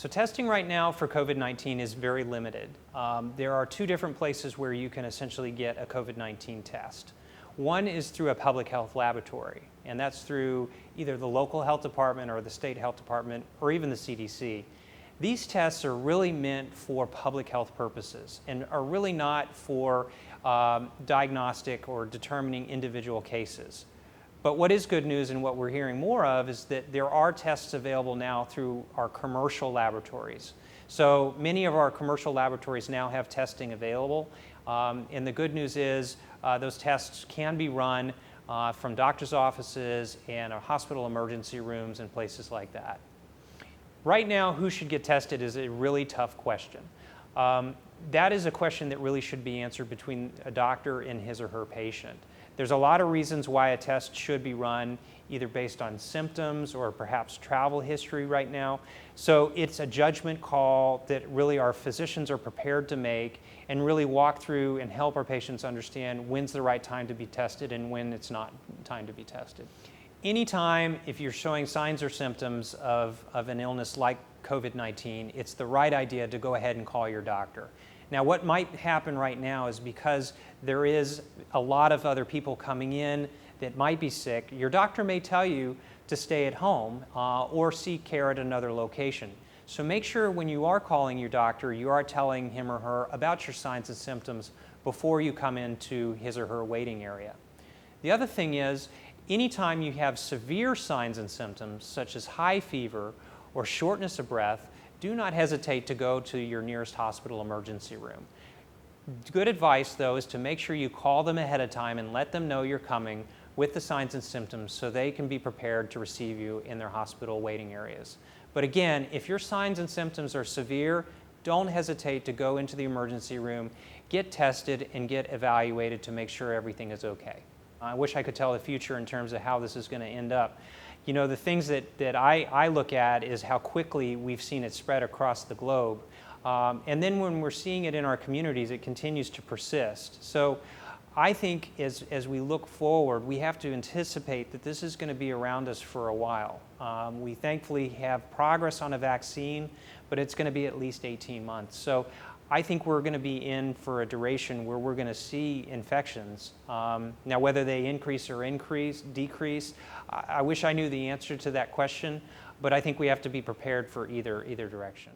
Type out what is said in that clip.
So testing right now for COVID-19 is very limited. There are two different places where you can essentially get a COVID-19 test. One is through a public health laboratory, and that's through either the local health department or the state health department or even the CDC. These tests are really meant for public health purposes and are really not for diagnostic or determining individual cases. But what is good news and what we're hearing more of is that there are tests available now through our commercial laboratories. So many of our commercial laboratories now have testing available. And the good news is those tests can be run from doctor's offices and hospital emergency rooms and places like that. Right now, who should get tested is a really tough question. That is a question that really should be answered between a doctor and his or her patient. There's a lot of reasons why a test should be run, either based on symptoms or perhaps travel history right now. So it's a judgment call that really our physicians are prepared to make and really walk through and help our patients understand when's the right time to be tested and when it's not time to be tested. Anytime, if you're showing signs or symptoms of an illness like COVID-19, it's the right idea to go ahead and call your doctor. Now, what might happen right now is because there is a lot of other people coming in that might be sick, your doctor may tell you to stay at home or seek care at another location. So make sure when you are calling your doctor, you are telling him or her about your signs and symptoms before you come into his or her waiting area. The other thing is, anytime you have severe signs and symptoms, such as high fever or shortness of breath, do not hesitate to go to your nearest hospital emergency room. Good advice, though, is to make sure you call them ahead of time and let them know you're coming with the signs and symptoms so they can be prepared to receive you in their hospital waiting areas. But again, if your signs and symptoms are severe, don't hesitate to go into the emergency room, get tested, and get evaluated to make sure everything is okay. I wish I could tell the future in terms of how this is going to end up. You know, the things that I look at is how quickly we've seen it spread across the globe. And then when we're seeing it in our communities, it continues to persist. So I think as we look forward, we have to anticipate that this is going to be around us for a while. We thankfully have progress on a vaccine, but it's going to be at least 18 months. So I think we're going to be in for a duration where we're going to see infections. Now, whether they increase or decrease, I wish I knew the answer to that question, but I think we have to be prepared for either direction.